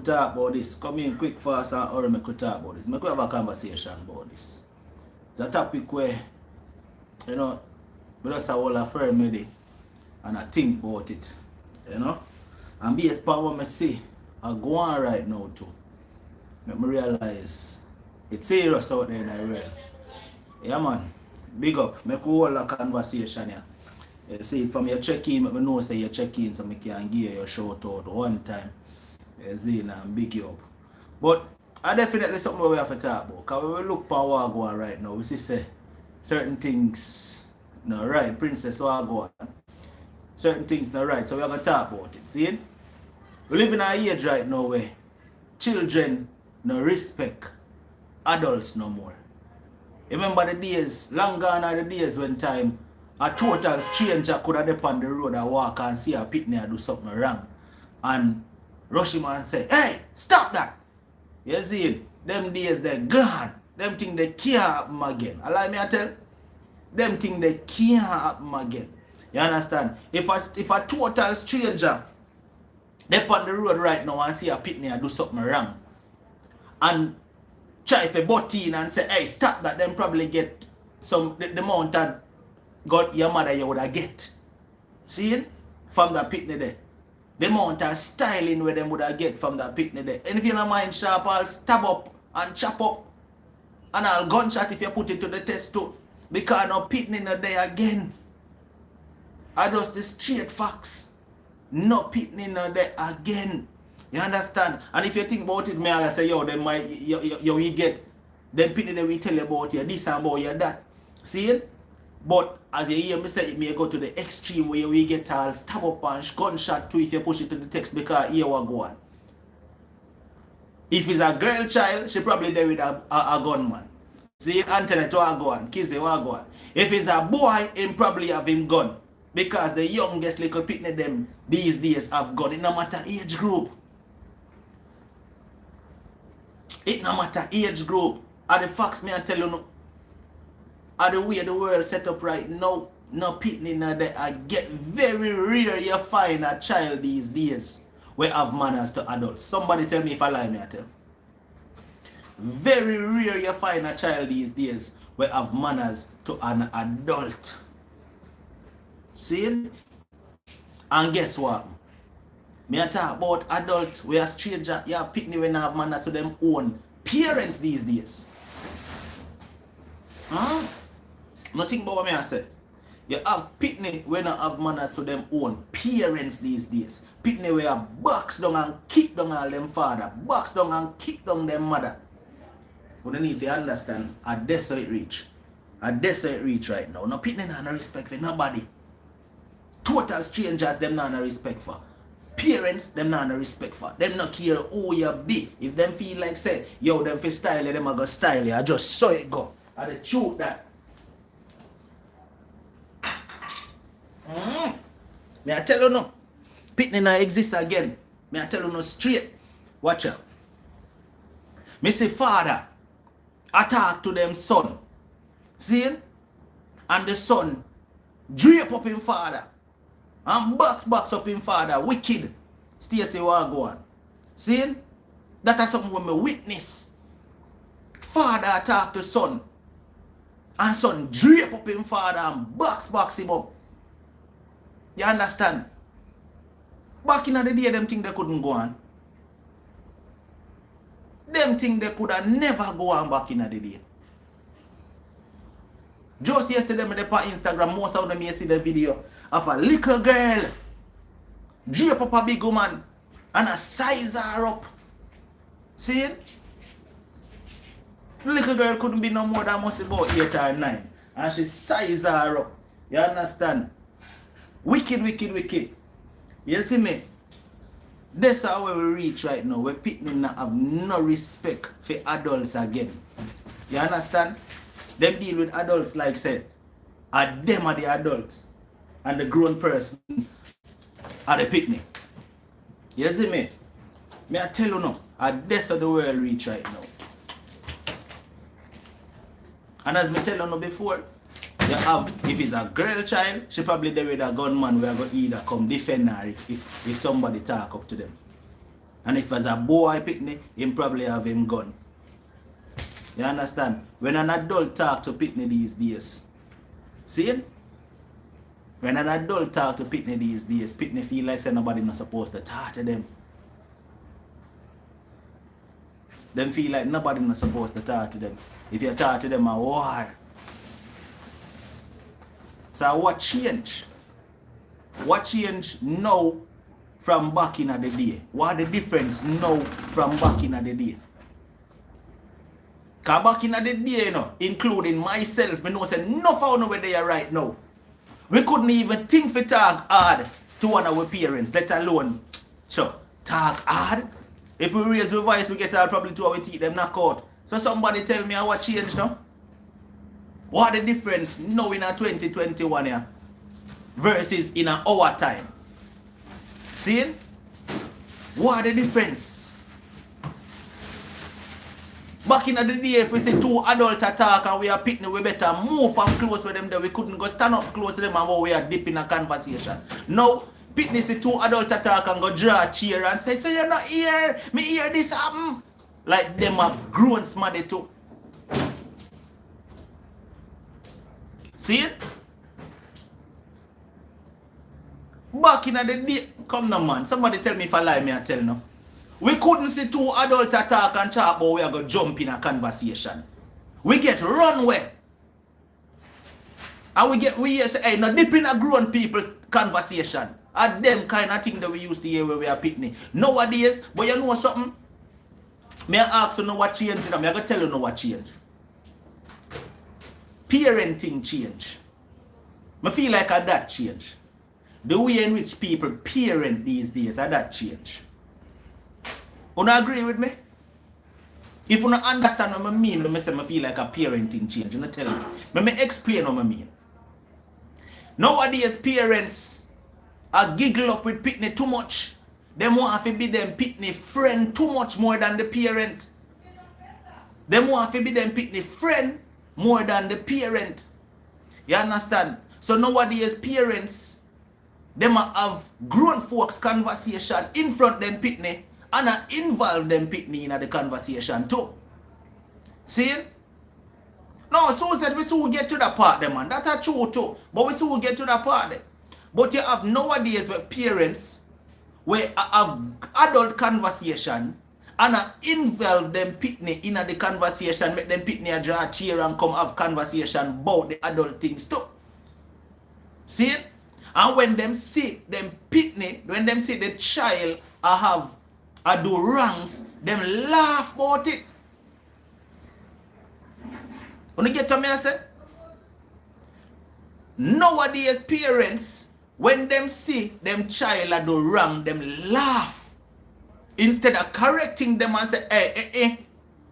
could talk about this. Come in quick, fast, and hurry, make we talk about this. Make we have a conversation about this. It's a topic where, you know, we just have all a firm with it and I think about it, you know. And based upon what I see, I go on right now too. Make me realize it's serious out there in the world. Yeah, man. Big up. Make we hold a conversation here. You see, from your check-in, I know say you check-in so I can give you a shout out one time. You see, and big you up. But I definitely something we have to talk about. Because when we look at what going on right now, we see say certain things not right. Princess what going on. Certain things not right. So we have to talk about it. See? We live in an age right now where children no respect adults no more. Remember the days, long gone are the days when time a total stranger could have up on the road and walk and see a pitney and do something wrong. And rush him and say, hey, stop that. You see it? Them days they're gone. Them things they can't happen again. Allow me to tell? Them things they can't happen again. You understand? If a total stranger they on the road right now and see a pitney and do something wrong and try to butt in and say, hey, stop that, then probably get some the amount that God your mother you would have get. See it? From that pitney there. The amount of styling where them would have get from that pitney there. And if you don't mind sharp, I'll stab up and chop up. And I'll gunshot if you put it to the test too. Because no pitney no there again. I just the straight facts. No pitney no there again. You understand? And if you think about it, I say, yo, then you get them pitney that we tell you about you, this and about you, that. See it? But as you hear me say, it may go to the extreme where we get all stab up and gunshot too if you push it to the text because here we go on. If it's a girl child, she probably there with a gunman. See, Anthony to a gun, Kizzy to a gun. If it's a boy, him probably have him gun. Because the youngest little pitney them these days have gun. It no matter age group. It no matter age group. And the facts me I tell you no. And the way the world set up right now, no pitney no there. I get very rare you find a child these days where have manners to adults. Somebody tell me if I lie, me I tell. Very rare you find a child these days where have manners to an adult. See? And guess what? Me I talk about adults where a stranger, you have pitney when have manners to them own parents these days. Huh? Nothing about what me I say. You have pitney when you have manners to them own parents these days. Pitney where you box down and kick down all them father. Box down and kick down them mother. But then if you understand, at this it reach. At this it reach right now. No pitney not no respect for nobody. Total strangers them not no respect for. Parents them not no respect for. Them not care who you be. If them feel like say, yo, them fi style you, them a go style you. I just saw it go. And the truth that. Me I tell you no. Pitney not exist again. Me I tell you no straight. Watch out. Me say father attack to them son. See? And the son drape up him father. And box up him father. Wicked. Stacey what go on. See? That is something when me witness. Father attack the son. And son drape up him father and box him up. You understand? Back in the day, them think they couldn't go on. Them think they could have never go on back in the day. Just yesterday, me on Instagram, most of them you see the video of a little girl drape up a big woman and a size her up. See? The little girl couldn't be no more than must be about 8 or 9. And she size her up. You understand? Wicked. You see me? That's how we reach right now. Where people not have no respect for adults again. You understand? Them deal with adults like say, them are the adults and the grown person are the picnic. You see me? Me I tell you now, that's how the world reach right now. And as me tell you now before, you have, if it's a girl child, she probably there with a gunman where go either come defend her if somebody talk up to them. And if it's a boy picnic, him probably have him gun. You understand? When an adult talk to picnic these days, see it? When an adult talk to picnic these days, picnic feel like say nobody not supposed to talk to them. Them feel like nobody not supposed to talk to them. If you talk to them, a war. So what change? What change now from back in the day? What the difference now from back in the day? Because back in the day, you know, including myself, I know say enough of where they are right now. We couldn't even think to talk hard to one of our parents, let alone talk hard. If we raise our voice, we get all probably to our teeth, them knock out. So somebody tell me what changed now? What the difference now in a 2021 year versus in our time? See? What the difference? Back in the day, if we say two adults talk and we are picnic, we better move from close with them there. We couldn't go stand up close to them and we are deep in a conversation. Now, picnic see two adults talk and go draw a chair and say, so you're not here, me hear this happen. Like them have grown smarty too. See it? Back in the day, come now man, somebody tell me if I lie, me I tell no. We couldn't see two adults talk and chat, but we are going to jump in a conversation. We get run where? And we say, hey, no deep in a grown people conversation. And them kind of thing that we used to hear when we are picnic. Nowadays, but you know something? May I ask you know what changed? I'm going to tell you know what changed. Parenting change. I feel like that change. The way in which people parent these days, that change. You don't agree with me? If you don't understand what I mean, when I say I feel like a parenting change, you don't tell me. Let me explain what I mean. Nowadays, parents are giggle up with picnic too much. They want to be them picnic friend too much more than the parent. They want to be them picnic friend more than the parent. You understand? So nowadays, parents, them have grown folks conversation in front of them picnic. And I involve them picnic in the conversation too. See? No, so said we soon get to the part there, man. That's true too. But we soon get to the part there. But you have nowadays where parents where have adult conversation and I involve them picnic in the conversation, make them picnic draw a chair and come have conversation about the adult things too. See? And when them see them picnic, when them see the child I do wrongs, them laugh about it. When you get to me, I say, nowadays parents, when them see them child I do wrong, them laugh. Instead of correcting them and say, hey,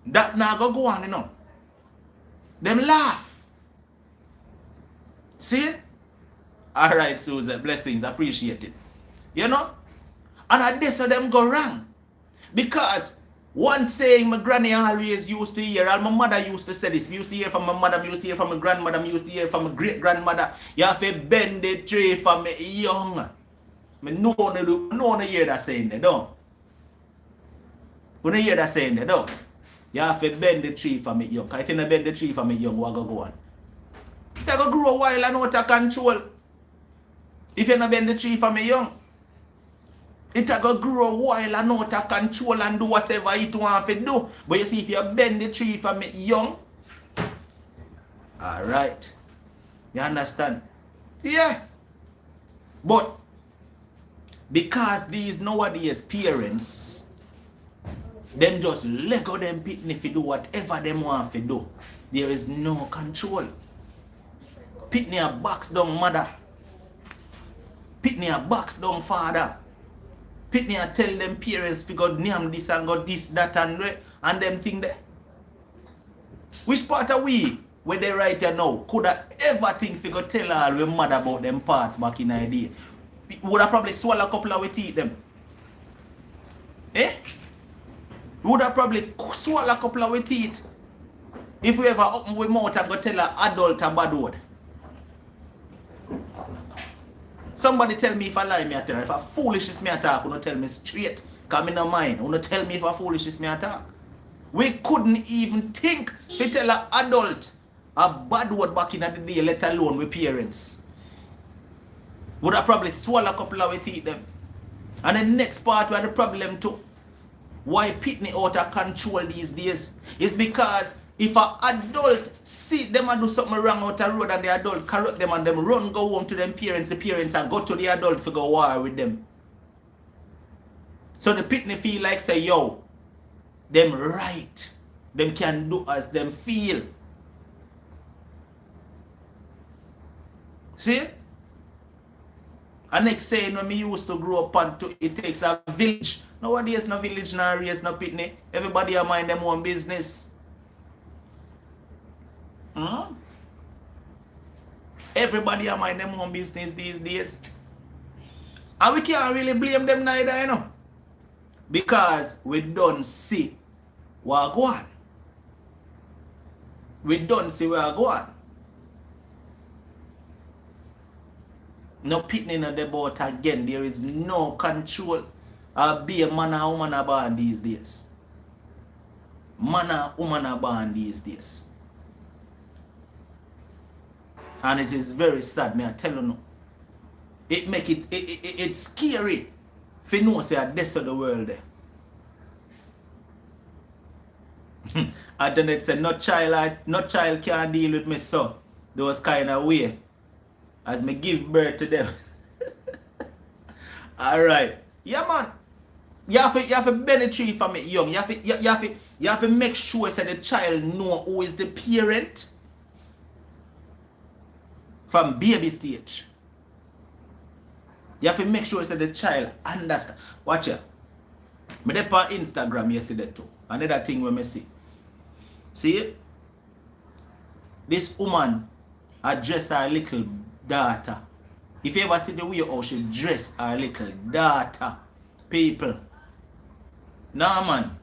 that now go on, you know. Them laugh. See? Alright, Susan, blessings, appreciate it. You know? And I did so them go wrong. Because one saying my granny always used to hear, and my mother used to say this. We used to hear from my mother, we used to hear from my grandmother, we used to hear from my great grandmother. You have to bend the tree for me young. I no one hear that saying there, don't. You don't hear that saying there, don't. You have to bend the tree for me young. Because if you don't bend the tree for me young, what go on? It go grow a while and out of control. If you don't bend the tree for me young. It go grow while and out of control and do whatever it want to do. But you see, if you bend the tree from it young, alright. You understand? Yeah. But because these nowadays parents, them just lego them picnic to do whatever them want to do. There is no control. Picnic a box down mother. Picnic a box down father. Pitney and tell them parents to go name this and go this, that and them thing there. Which part of we, where they right here now, could have ever think to go tell all we mad about them parts back in the day? Would have probably swallow a couple of we teeth them. Eh? Would have probably swallow a couple of we teeth. If we ever open we mouth and go tell an adult a bad word. Somebody tell me if I lie, me I tell her. If I foolishness me I talk, you tell me straight. Come in a mind. Wanna tell me if a foolishness me attack. We couldn't even think to tell an adult a bad word back in the day, let alone with parents. Would have probably swallow a couple of teeth them. And the next part where the problem too, why pitney out of control these days, is because if an adult see them and do something wrong out the road and the adult correct them and them run go home to them parents, the parents and go to the adult to go war with them. So the pitney feel like say, yo, them right. Them can do as them feel. See? And next saying when me used to grow up and it takes a village. Nowadays no village, no race, no pitney. Everybody a mind them own business. Everybody a mind them own business these days. And we can't really blame them neither, you know. Because we don't see what go on. We don't see where I go on. No pitney in the boat again. There is no control. Be a man and woman are born these days. Man and woman are born these days. And it is very sad, me I tell you no. It make it's scary. If you know say that's of the world there. And then it said no child can deal with me so those kind of way. As me give birth to them. Alright. Yeah man. You have to benefit from it young. You have to make sure that the child know who is the parent from baby stage. You have to make sure that the child understand. Watch ya. Me dey on Instagram yesterday too. Another thing we me see. See it? This woman address her little daughter. If you ever see the way how she dress her little daughter, people. Nah man.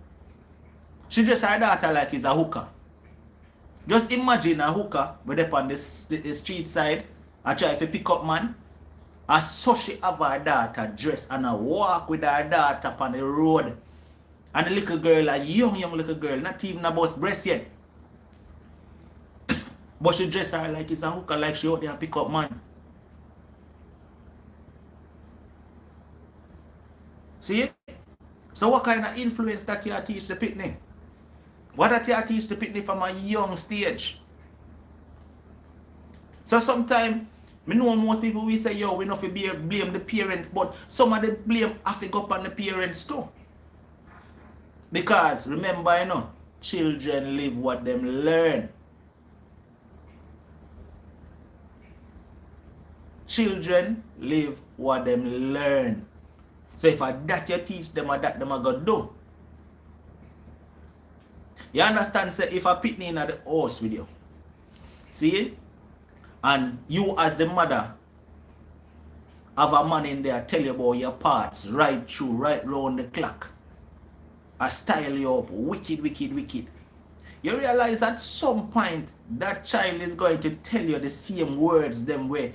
She dress her daughter like it's a hooker. Just imagine a hooker with up on the street side. I try to pick up man. I saw she have her daughter dress and I walk with her daughter on the road. And the little girl, a young little girl, not even about breast yet. But she dress her like it's a hooker, like she out there pick up man. See? So what kind of influence that you teach the pitney? What that you teach the pitney from a young stage? So sometimes, I know most people we say, yo, we not to blame the parents, but some of the blame have to go up on the parents too. Because remember, you know, children live what them learn. Children live what them learn. So if that you teach them or that them are gonna do. You understand, say if a pitney in the house with you. See? And you as the mother have a man in there tell you about your parts right through, right round the clock. I style you up, wicked. You realize at some point that child is going to tell you the same words them way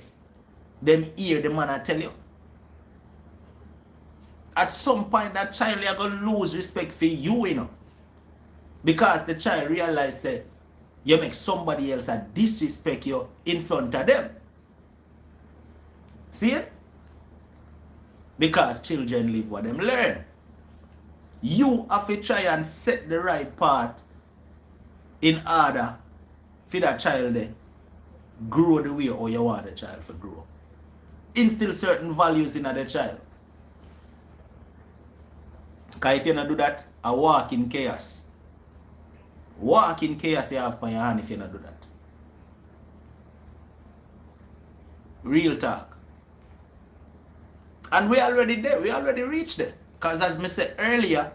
them hear the man I tell you. At some point that child is going to lose respect for you, you know. Because the child realize that you make somebody else disrespect you in front of them. See it? Because children live what them learn. You have to try and set the right path in order for that child then grow the way how you want the child to grow. Instill certain values in the child. Because if you don't do that, I walk in chaos. Walk in chaos you have by your hand if you don't do that. Real talk. And we already there. We already reached there. Because as I said earlier,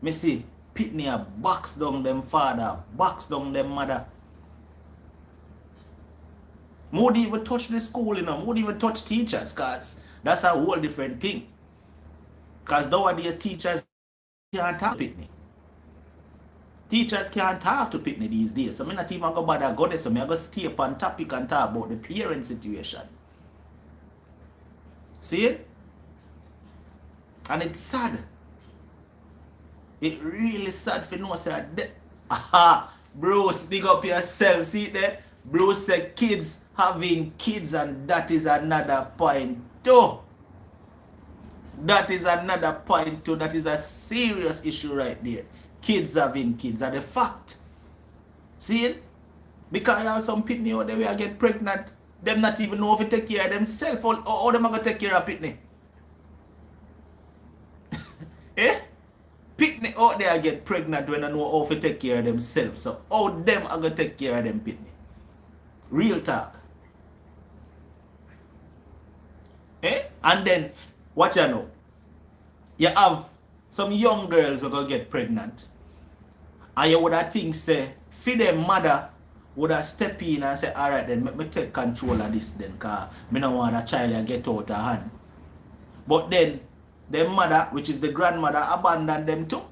I see pitney box down them father, box down them mother. More even touch the school, you know, more even touch teachers, because that's a whole different thing. Because nowadays teachers can't talk to pitney. Teachers can't talk to pitney these days. So I'm not even going to bother go there. So I'm going to stay up on topic and talk about the parent situation. See it? And it's sad. It really sad for no say that. Aha, Bruce, big up yourself. See there? Bruce said kids having kids, and that is another point too. That is another point too. That is a serious issue right there. Kids having kids are the fact. See it? Because you have some pitney out there where get pregnant, them not even know if to take care of themselves, or them are going to take care of pitney. Eh? Pitney out there get pregnant when they know how to take care of themselves. So how them are going to take care of them pitney? Real talk. Eh? And then, what you know? You have some young girls who go get pregnant. And you would have think say, for them mother would have step in and say, alright then, let me take control of this then, because I don't want a child to get out of hand. But then, their mother, which is the grandmother, abandoned them too.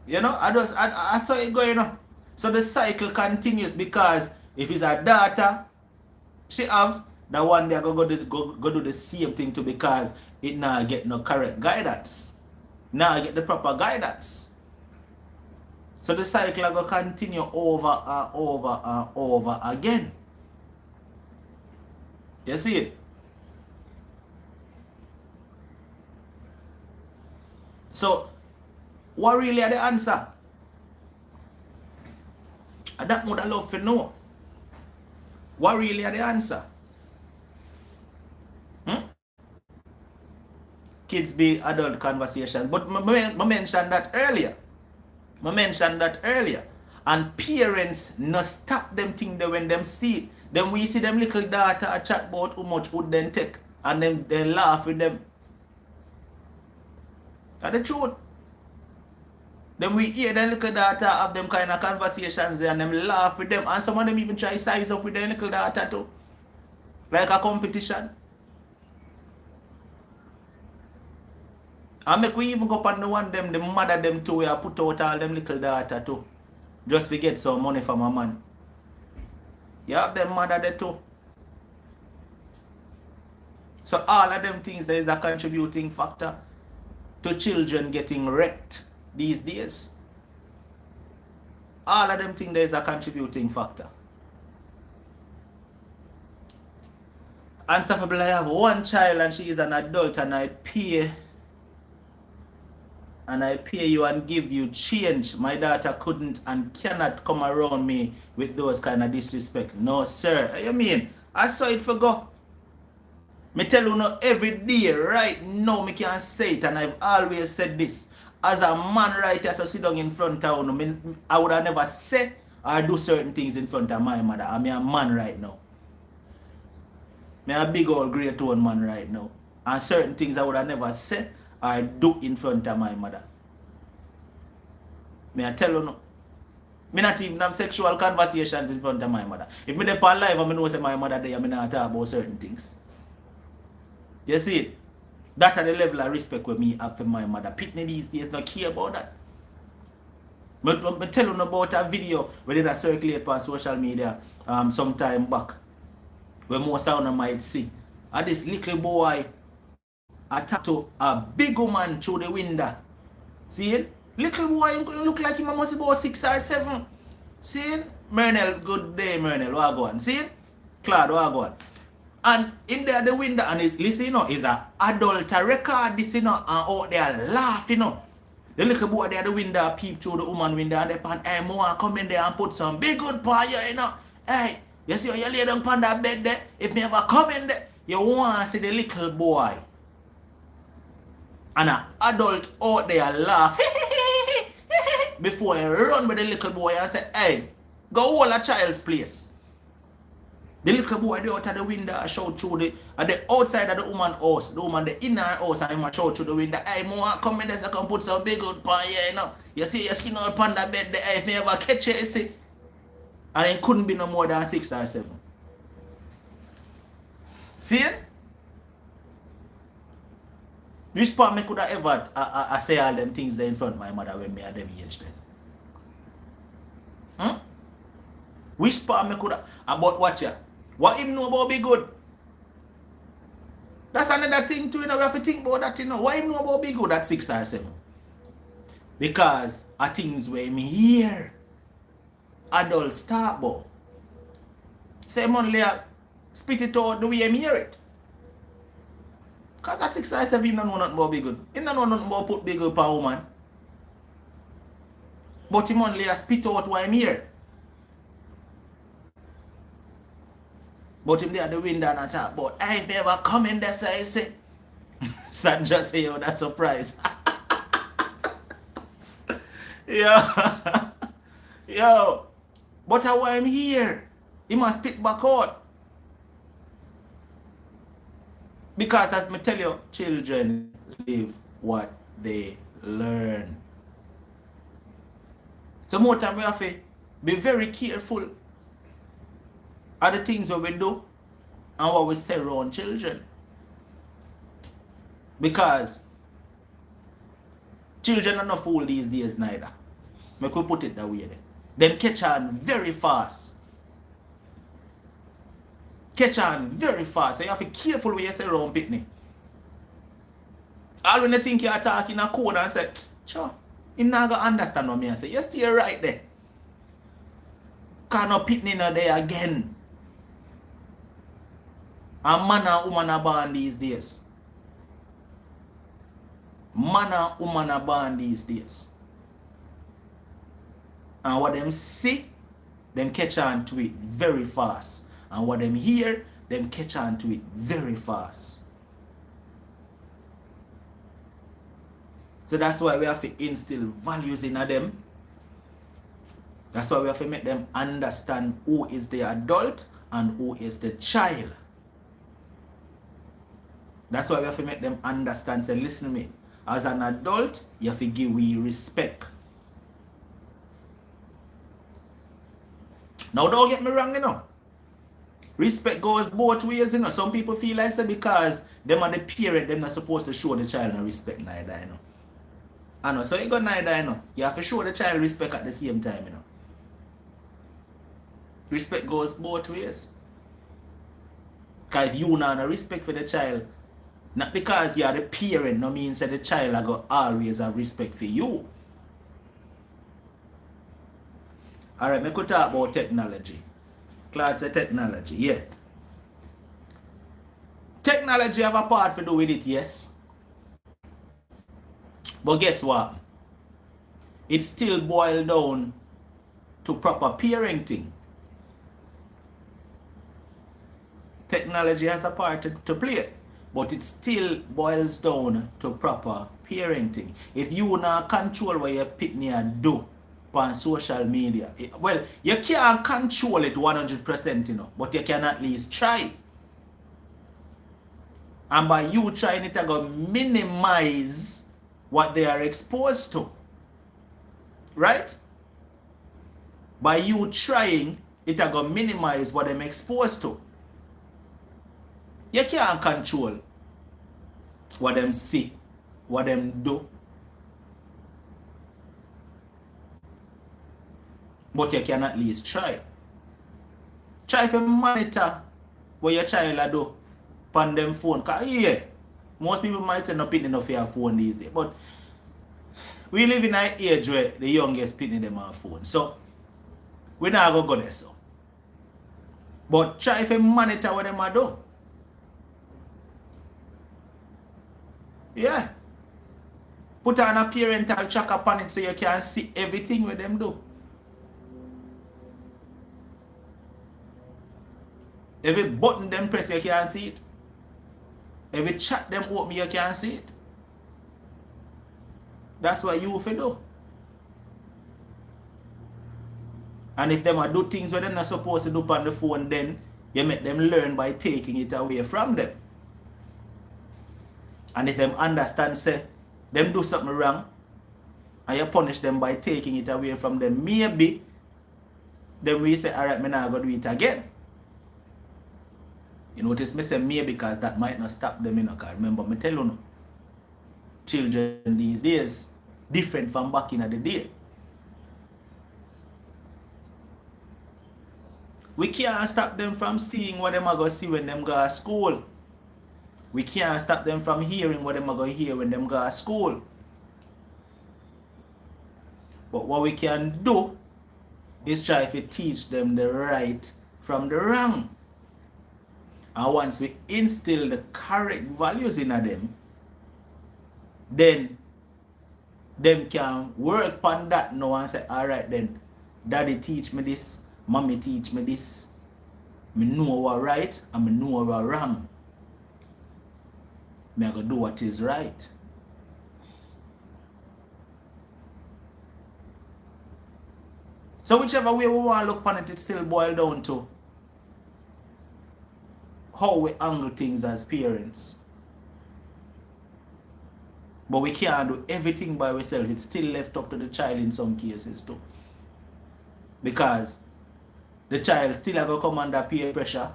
You know, I saw it going on. So the cycle continues, because if it's a daughter, she have, the one day go do the same thing too, because it now get no correct guidance. Now get the proper guidance. So the cycle will continue over and over and over again. You see it? So, what really are the answer? And that would I love to know. What really are the answer? Kids be adult conversations. But I mentioned that earlier. And parents no stop them thing there when them see it. Then we see them little daughter a chat about how much would then take. And then they laugh with them. That's the truth. Then we hear them little daughter have them kind of conversations there and them laugh with them. And some of them even try size up with their little daughter too. Like a competition. And make we even go upon the one them, the mother them too, where I put out all them little daughter too. Just to get some money from a man. You have them mother there too. So all of them things there is a contributing factor to children getting wrecked these days. All of them things there is a contributing factor. Unstoppable, I have one child and she is an adult, and I pay you and give you change. My daughter couldn't and cannot come around me with those kind of disrespect. No, sir. What you mean? I saw it for go. Me tell you no every day, right now, me can say it, and I've always said this. As a man right here, so sit down in front of you, I would have never say or do certain things in front of my mother. I'm a man right now. I'm a big old great one man right now. And certain things I would have never say or do in front of my mother. Me I tell you no. Me not even have sexual conversations in front of my mother. If me dey on live and me know say my mother there, me not talk about certain things. You see it? That are the level of respect with me have for my mother. Pitney these days not care about that. Me tell you about a video where did circulate on social media some time back. Where most of you might see. And this little boy attacked a big woman through the window. See it? Little boy look like he must be about 6 or 7. See it? Mernell, good day, Mernell. What go on? See it? Claude, what go on? And in there the window, and it, listen, you know, is a adult record this, you know, and out there laughing, you know. The little boy there the window peep through the woman window and they pan, hey, I come in there and put some big good pie, you know. Hey, you see how you lay down on that bed there? If me ever come in there, you want to see the little boy. And an adult out there laugh before you run with the little boy and say, hey, go hold a child's place. The little boy there out of the window and shout through the outside of the woman's house, the woman the inner house, and him shout through the window, hey, I come in there so I can put some big good pan here, you know. You see your skin out on that bed there, hey, if me ever catch you, you see. And it couldn't be no more than 6 or 7. See it? Which part me could have ever say all them things there in front of my mother when me had them age then? Which part me could have about watch ya? What him know about be good? That's another thing too, you know, we have to think about that, you know. Why him know about be good at 6 or 7? Because of things where him hear adults talk about. So him only spit it out the way him hear it. Because at 6 or 7, him don't know nothing about be good. Him don't know nothing about put big up a woman. But him only spit out what him hear. But him there at the window and talk about, I've ever come in there, so I say. Sandra say, yo, that's a surprise. Yo. But how I'm here, he must spit back out. Because as me tell you, children live what they learn. So more time we have to be very careful of the things that we do and what we say around children. Because children are not fool these days neither. Make we put it that way then. Them catch on very fast. Catch on very fast. So you have to be careful when you say around Pitney. All when you think you're talking a code and say, sure, him not gonna understand what me say. You stay right there. Cause no Pitney not there again. And man and woman are born these days. Man and woman are born these days. And what them see, them catch on to it very fast. And what them hear, them catch on to it very fast. So that's why we have to instill values in them. That's why we have to make them understand who is the adult and who is the child. That's why we have to make them understand, say, listen to me, as an adult, you have to give we respect. Now don't get me wrong, you know. Respect goes both ways, you know. Some people feel like say because them are the parent, they're not supposed to show the child no respect neither, you know. I know, so you got neither, you know. You have to show the child respect at the same time, you know. Respect goes both ways. Because if you not have respect for the child, not because you are the parent, no means that the child are going to always have respect for you. Alright, I could talk about technology. Claude said technology, yeah. Technology have a part to do with it, yes. But guess what? It still boils down to proper parenting. Technology has a part to play, but it still boils down to proper parenting. If you not control what your pitney and do on social media, well, you can't control it 100%, you know, but you can at least try. And by you trying it, you're going to minimize what they are exposed to. Right? By you trying, it's going to minimize what they're exposed to. You can't control what them see, what them do. But you can at least try. Try to monitor what your child do on them phone. Because yeah, most people might say no pitney enough for your phone these days. But we live in an age where the youngest pitney them on phone. So we not going to go there so. But try to monitor what them do. Yeah. Put on a parental tracker upon it so you can see everything what them do. Every button them press you can see it. Every chat them open you can see it. That's what you have to do. And if them do things where they're not supposed to do on the phone, then you make them learn by taking it away from them. And if them understand, say, them do something wrong, and you punish them by taking it away from them, maybe, then we say, alright, I'm not going to do it again. You notice me say maybe because that might not stop them, you know, because remember, me tell you, no, children these days, different from back in the day. We can't stop them from seeing what them are going to see when them go to school. We can't stop them from hearing what them are going to hear when them go to school. But what we can do is try to teach them the right from the wrong. And once we instill the correct values in them, then them can work on that now and say, all right then, daddy teach me this, mommy teach me this. Me know what right and me know what wrong. Me I go do what is right. So whichever way we want to look upon it, it still boils down to how we handle things as parents. But we can't do everything by ourselves. It's still left up to the child in some cases too. Because the child still are going to come under peer pressure.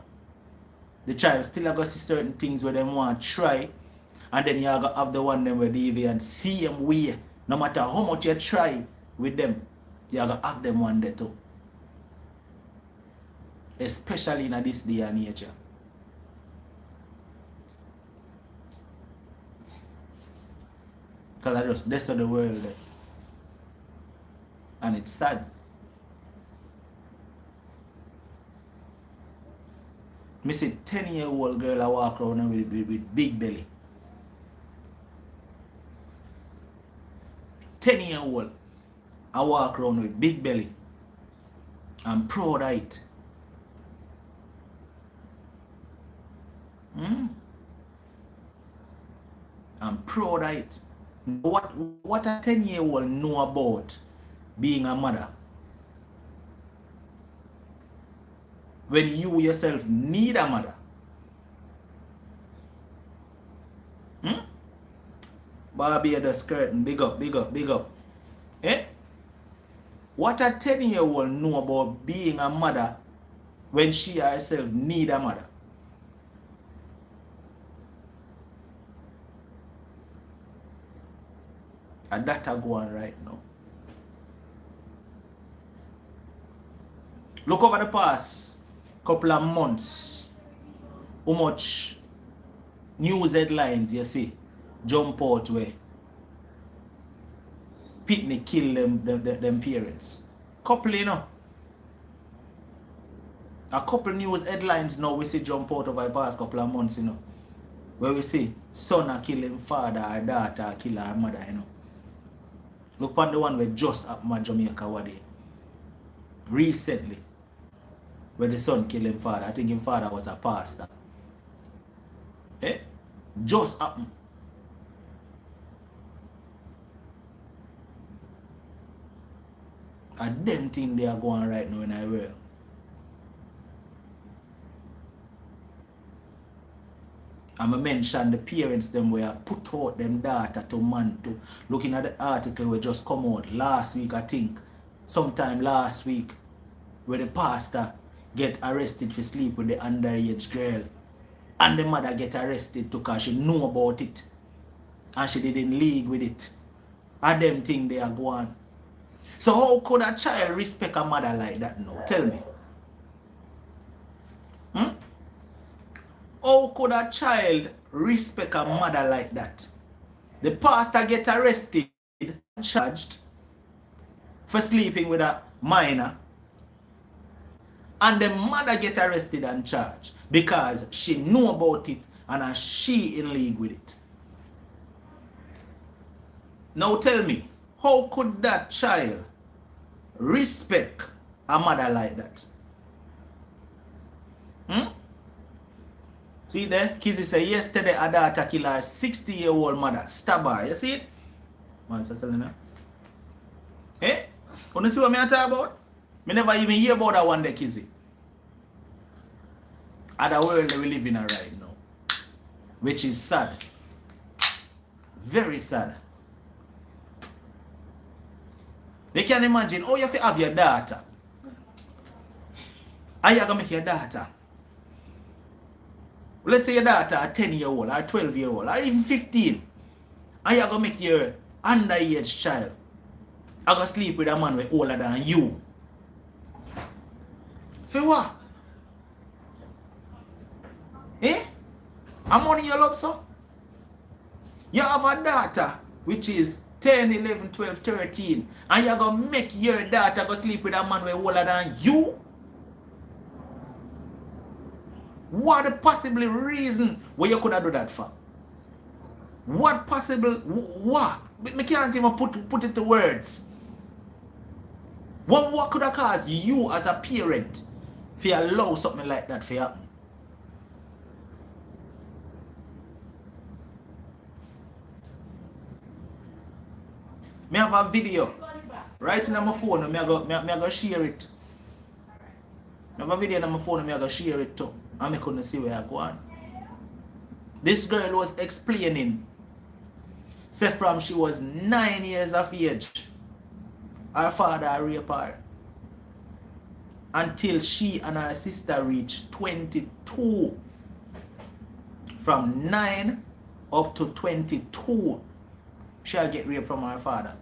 The child still are going to see certain things where they want to try. And then you are going to have the one them where they even see them way. No matter how much you try with them, you are going to have them one day too. Especially in this day and age. Because I just, that's the world. And it's sad. Me see 10-year-old girl I walk around with big belly. 10-year-old I walk around with big belly. I'm proud of it. I'm proud of it. What a 10-year-old know about being a mother? When you yourself need a mother. Barbie the skirt, big up, big up, big up. Eh? What a 10-year-old know about being a mother when she herself need a mother? And that are going right now. Look over the past couple of months, how much news headlines you see jump out where Pitney kill them parents. Couple, you know. A couple news headlines now we see jump out over the past couple of months, you know. Where we see son a kill him father or daughter kill her mother, you know. Look upon the one where just happened in Jamaica one day. Recently. Where the son killed him father. I think his father was a pastor. Eh? Just happened. And them thing they are going right now in our world. I'm going to mention the parents them where put out them data to man to. Looking at the article where just come out last week, I think. Sometime last week. Where the pastor get arrested for sleep with the underage girl. And the mother get arrested too because she know about it. And she didn't league with it. And them thing they are going. So how could a child respect a mother like that now? Tell me. How could a child respect a mother like that? The pastor get arrested and charged for sleeping with a minor. And the mother get arrested and charged because she know about it and she in league with it. Now tell me, how could that child respect a mother like that? See there, Kizzy say yesterday a daughter killed her 60-year-old mother, stab her. You see it? Eh? You see what I talk about? I never even hear about that one day, Kizzy. And the world that we live in right now. Which is sad. Very sad. You can imagine, oh, you have to have your daughter. How you going to make your daughter? Let's say your daughter a 10-year-old or 12-year-old or even 15. And you're going to make your underage child I go sleep with a man way older than you. For what? Eh? And money you love, so? You have a daughter, which is 10, 11, 12, 13, and you're going to make your daughter go sleep with a man way older than you? What the possible reason why you could have done that for? What possible, what? I can't even put it to words. What could have caused you as a parent if you allow something like that to happen? I have a video right in my phone, and I go share it. I have a video on my phone, and I go share it too. And I couldn't see where I go on. This girl was explaining, say from she was 9 years of age, her father raped her until she and her sister reached 22. From 9 up to 22, she'll get raped from her father.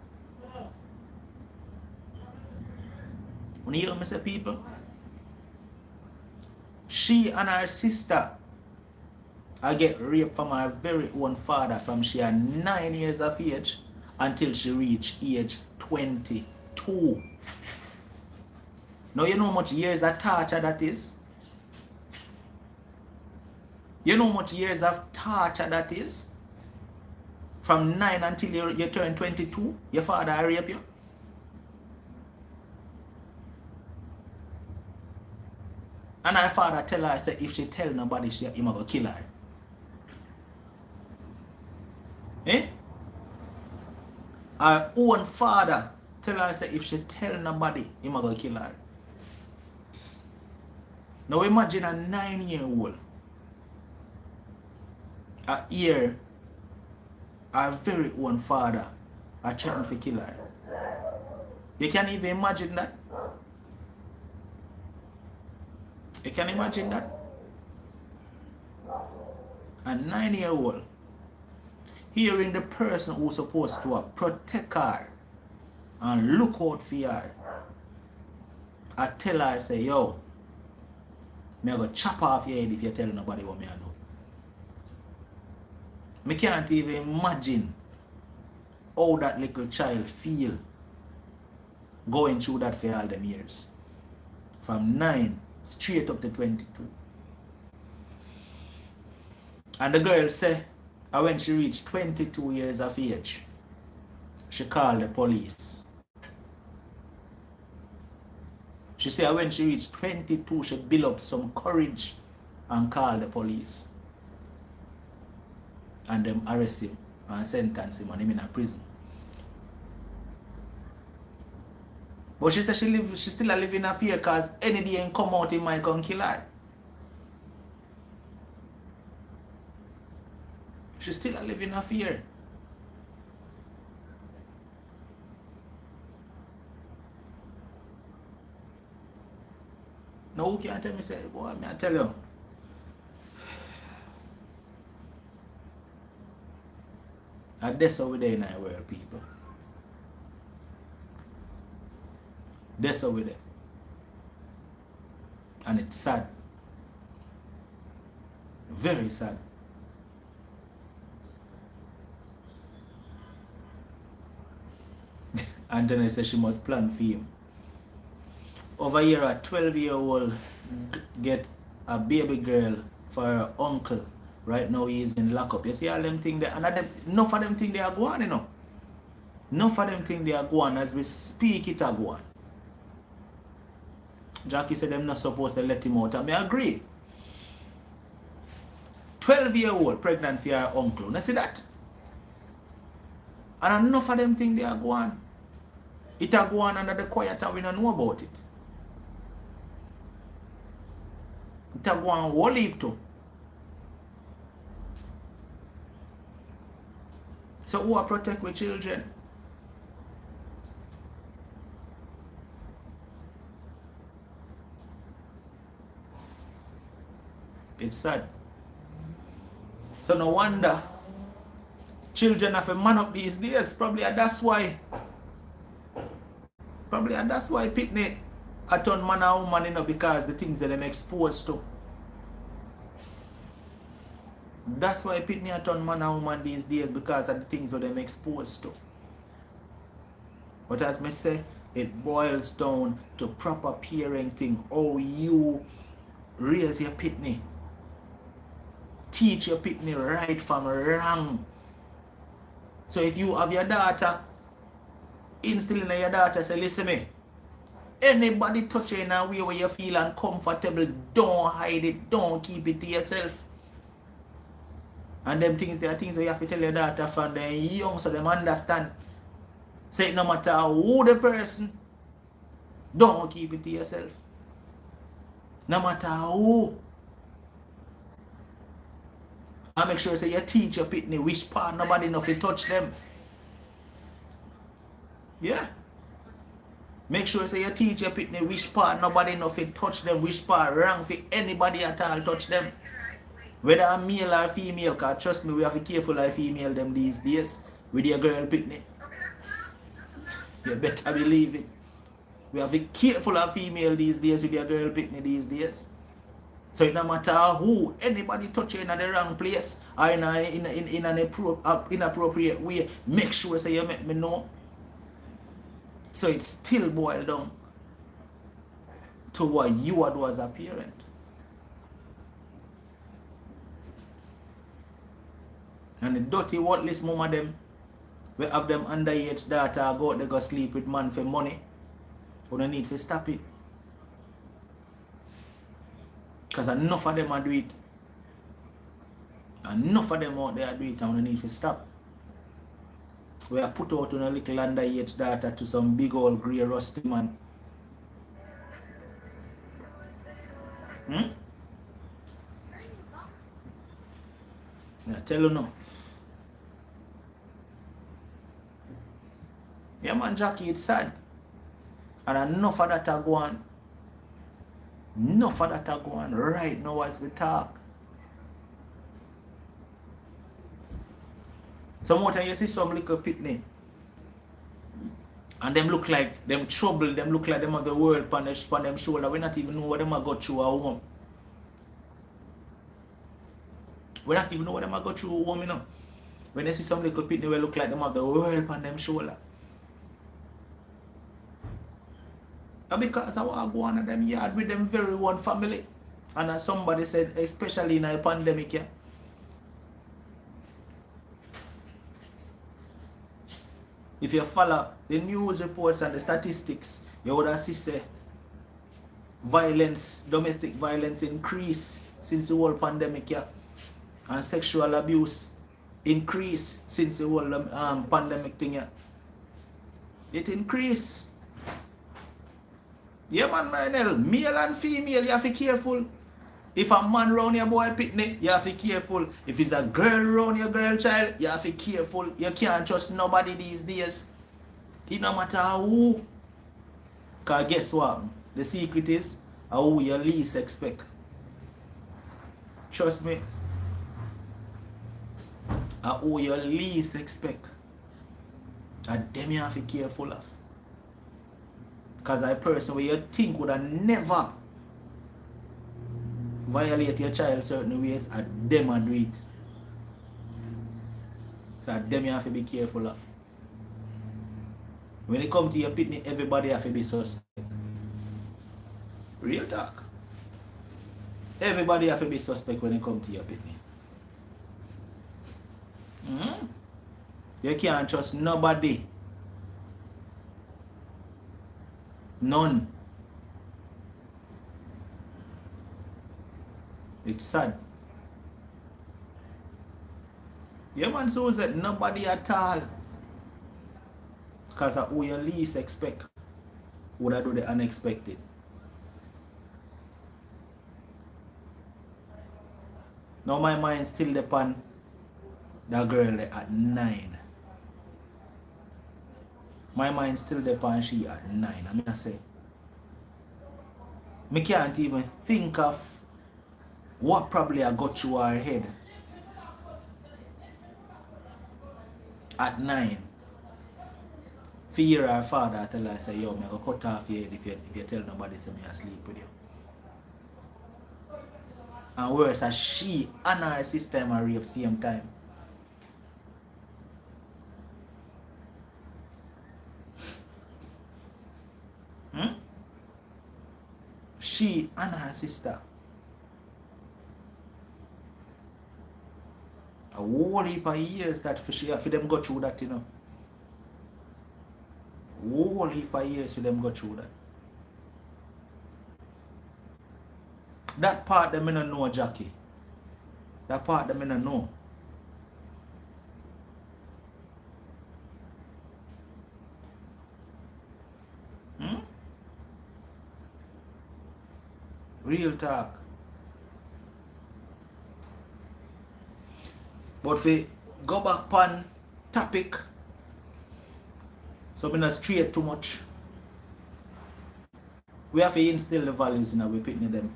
When you hear me say, people, she and her sister get raped from her very own father from she had 9 years of age until she reached age 22. Now you know how much years of torture that is? You know how much years of torture that is? From 9 until you turn 22, your father rape you? And her father tell her, say, if she tell nobody, he might go kill her. Eh? Her own father tell her, say, if she tell nobody, he might go kill her. Now imagine a 9-year-old hear her very own father threatening to kill her. You can't even imagine that. You can imagine that? A 9-year-old hearing the person who's supposed to protect her and look out for her, I tell her, say, yo, I'm going to chop off your head if you tell nobody what I do. I can't even imagine how that little child feel going through that for all them years. From 9 straight up to 22. And the girl say, when she reached 22 years of age, she called the police. She said when she reached 22, she built up some courage and called the police. And them arrest him and sentence him and him in a prison. But she said she still live in a fear because any day and come out, he might come kill her. She still live in a fear. Now who can tell me, say, boy, I tell you. And that's how we there in our world, people. That's how we there. And it's sad. Very sad. And then I said she must plan for him. Over here, a 12-year-old get a baby girl for her uncle. Right now he is in lockup. You see all them things there, and enough of them things they are going, you know. Enough of them things they are going. As we speak, it are going. Jackie said them not supposed to let him out, and I agree. 12-year-old pregnant for her uncle. You see that? And enough of them things they are going. It are going under the quiet and we don't know about it. It are going whole heap too. So who are protect with children? It's sad. So no wonder children have a man up these days. Probably that's why picnic a turn man and woman, you know, because the things that them exposed to. That's why pitney a turn man and woman these days, because of the things that them exposed to. But as me say, it boils down to proper parenting, how you raise your pitney. Teach your pitney right from wrong. So if you have your daughter, instill in your daughter, say, listen me, anybody touch you in a way where you feel uncomfortable, don't hide it, don't keep it to yourself. And them things, there are things that you have to tell your daughter from they're young so them understand. Say no matter who the person, don't keep it to yourself. No matter who. And make sure say you teach your pitney which part nobody enough to touch them. Yeah. Make sure say you teach your pitney which part nobody enough to touch them, which part wrong for anybody at all touch them. Whether a male or female, because trust me, we have to be careful of female them these days with your girl pitney. You better believe it. We have to be careful of female these days with your girl pitney these days. So it no matter who, anybody touch you in the wrong place or in an inappropriate way, make sure say you make me know. So it still boils down to what you are do as a parent. And the dirty, worthless mama them, we have them underage daughter go out, they go sleep with man for money. We don't need to stop it. Because enough of them are do it. Enough of them out there do it and we need to stop. We are put out on a little underage daughter to some big old grey rusty man. I tell you no. Yeah man, Jackie, it's sad. And enough of that are going. Enough of that are going right now as we talk. Some more time you see some little pitney. And them look like them trouble, them look like them have the world on them shoulder. We not even know what them are go through at home. We not even know what them are go through at home, you know. When they see some little pitney, we look like them have the world on them shoulder. And because I want to go on them yard with them very one family. And as somebody said, especially in a pandemic, yeah. If you follow the news reports and the statistics, you would have seen violence, domestic violence increase since the whole pandemic, yeah. And sexual abuse increase since the whole pandemic thing, yeah. It increased. Yeah man, Marinel, male and female, you have to be careful. If a man round your boy pitney, you have to be careful. If it's a girl round your girl child, you have to be careful. You can't trust nobody these days. It no matter who. Because guess what? The secret is who you least expect. Trust me. Who you least expect. And them you have to be careful of. Because a person where you think would have never violate your child certain ways, and them and do it. So them you have to be careful of. When it comes to your pitney, everybody have to be suspect. Real talk. Everybody have to be suspect when it comes to your pitney. You can't trust nobody. None. It's sad. Yeah man, so is it nobody at all. Because who you least expect would have do the unexpected. Now my mind still upon that girl at 9. My mind still upon she at 9. I mean I say, me can't even think of what probably I got through her head at 9. Fear her father tell her, say, yo, I'm going to cut off your head if you tell nobody say me asleep with you. And worse, as she and her sister are rape same time. She and her sister. A whole heap of years that for them go through that, you know. A whole heap of years for them go through that. That part them I don't know, Jackie. That part them I don't know. Real talk. But if we go back on topic, so we not straight too much. We have to instill the values in our pitney them,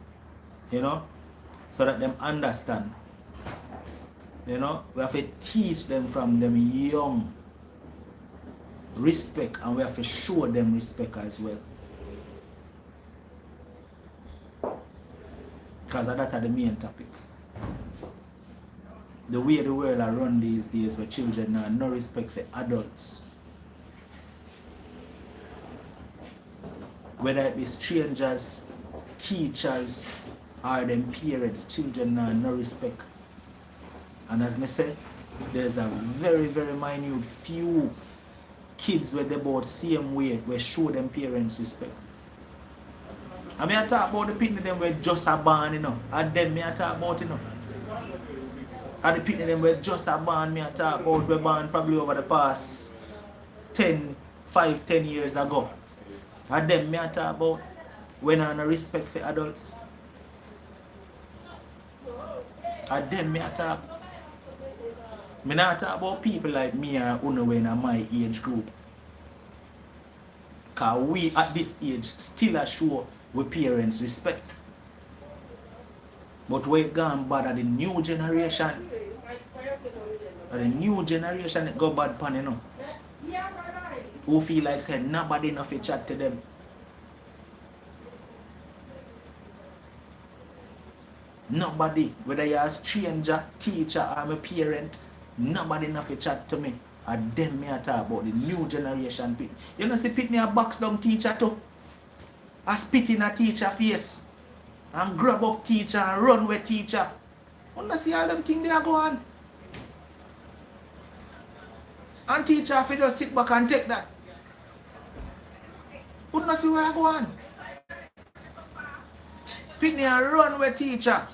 you know, so that them understand. You know, we have to teach them from them young respect, and we have to show them respect as well. Because that's the main topic. The way the world are run these days for children now, no respect for adults. Whether it be strangers, teachers, or them parents, children now, no respect. And as I say, there's a very, very minute few kids where they both same way, where show them parents respect. I mean, I talk about the people them were just a born, you know. And them me I talk about, you know. And the people them were just a born, me I talk about, were born probably over the past 10 years ago. And them me I talk about when I no respect for adults. And them me I talk. Me not talk about people like me or Uno when in my age group. Because we at this age still are sure with parents respect. But we gone bad at the new generation. At the new generation it go bad pan, you know. Who feel like saying nobody enough to chat to them. Nobody, whether you're a stranger, teacher, or my parent, nobody enough to chat to me. And them me I talk about the new generation people. You know see Pitney a box down teacher too. I spit in a teacher face and grab up teacher and run with teacher. You don't see all them things they are going on. And teacher if you just sit back and take that. You don't see where I go on. Pitney and run with teacher.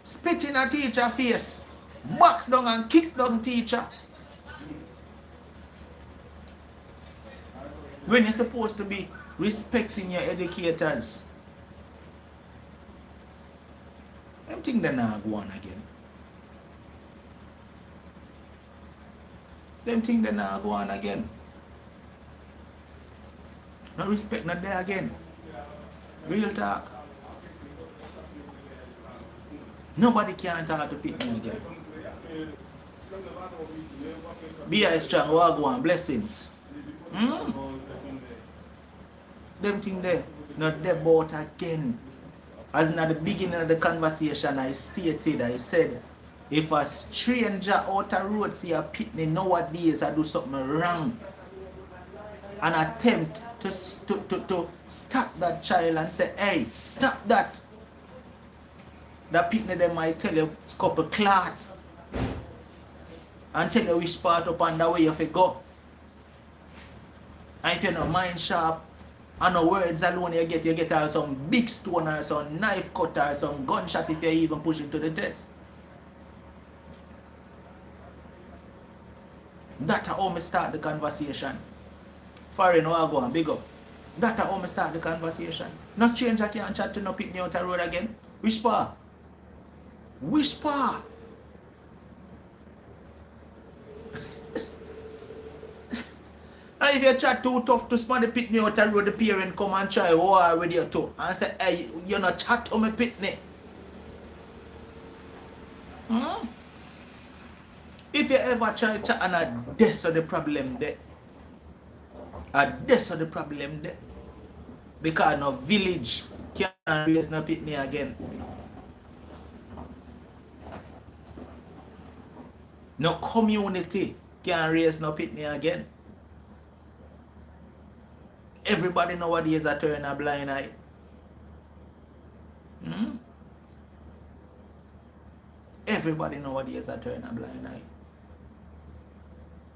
Spit in a teacher face. Box down and kick down teacher. When you're supposed to be respecting your educators. Them things they not go on again. Them things they not go on again. No respect not there again. Real talk. Nobody can talk to people again. Be a strong wagwan blessings. Them things there, not there about again. As in at the beginning of the conversation, I stated, I said, if a stranger out the road see a pitney nowadays I do something wrong, an attempt to stop that child and say, hey, stop that. The pitney they might tell you a couple clot and tell you which part up and the way you have to go. And if you're not mind sharp, and no words alone you get all some big stone or some knife cut or some gunshot if you even push into the test. That's how me start the conversation. Foreign no go and big up. That's how me start the conversation. No stranger can chat to no Pitney out the road again. Which part? Which part? And if you chat too tough to somebody Pitney out the road, the parent come and try war with you too. And say, hey, you not chat to me Pitney. If you ever try to chat and that's the problem there. That's the problem there. Because no village can't raise no Pitney again. No community can raise no pitney again. Everybody nowadays are turning a blind eye. Everybody nowadays are turning a blind eye.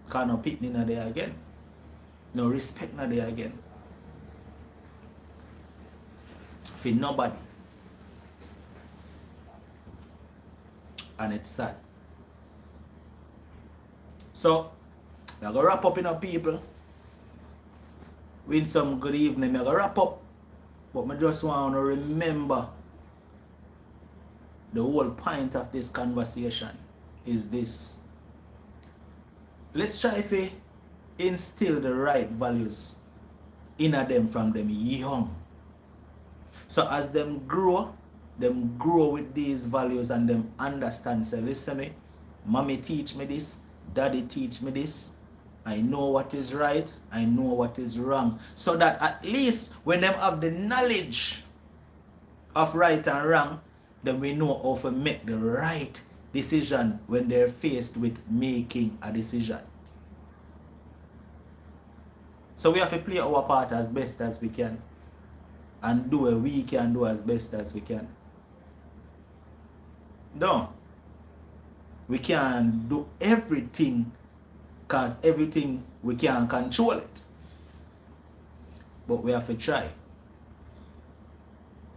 Cause no pitney no there again. No respect no there again. For nobody. And it's sad. So, I'm going to wrap up in people. With some good evening. I'm going to wrap up. But I just want to remember the whole point of this conversation is this. Let's try to instill the right values in them from them young. So as them grow with these values and them understand, say, listen me, mommy teach me this, daddy teach me this, I know what is right, I know what is wrong. So that at least when them have the knowledge of right and wrong, then we know how to make the right decision when they're faced with making a decision. So we have to play our part as best as we can and do what we can do as best as we can. No. We can't do everything because everything we can't control it. But we have to try.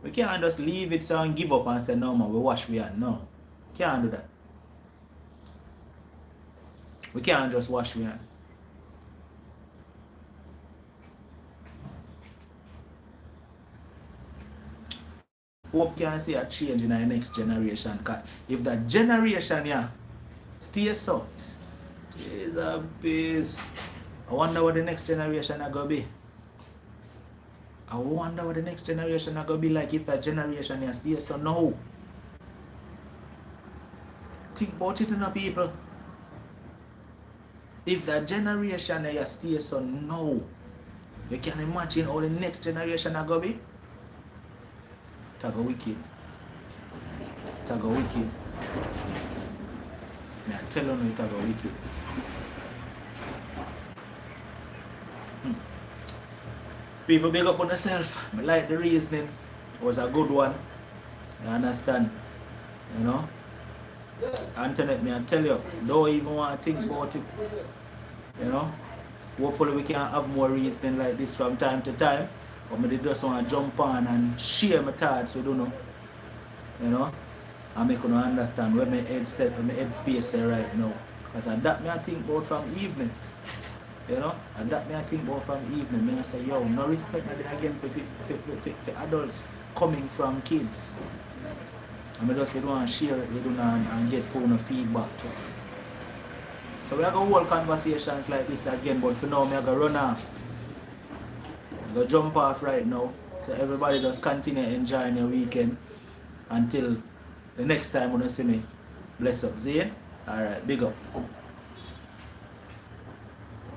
We can't just leave it so and give up and say, no man, we wash we hand. No. Can't do that. We can't just wash we hand. Hope you can see a change in our next generation. Cause if that generation stays so, is a beast. I wonder what the next generation are gonna be. I wonder what the next generation are gonna be like if that generation stays so now. Think about it, people. If that generation stays so now, you can imagine how the next generation are gonna be. Tago wicked. Tago wicked. Me I tell you no tago wicked. People big up on yourself. I like the reasoning. It was a good one. You understand? You know? Antoinette, me I tell you, don't even want to think about it. You know? Hopefully we can have more reasoning like this from time to time. But I just want to jump on and share my thoughts with you. You know? And make you understand where my head set, where my head space there right now. Because that me I think about from evening. You know? And that me I think about from evening. Me I say, yo, no respect again for adults coming from kids. And I just want to share it with you and get phone feedback too. So we are going to hold conversations like this again, but for now, I'm going to run off. I'm going to jump off right now. So everybody just continue enjoying your weekend until the next time when you see me. Bless up, see you? Alright, big up.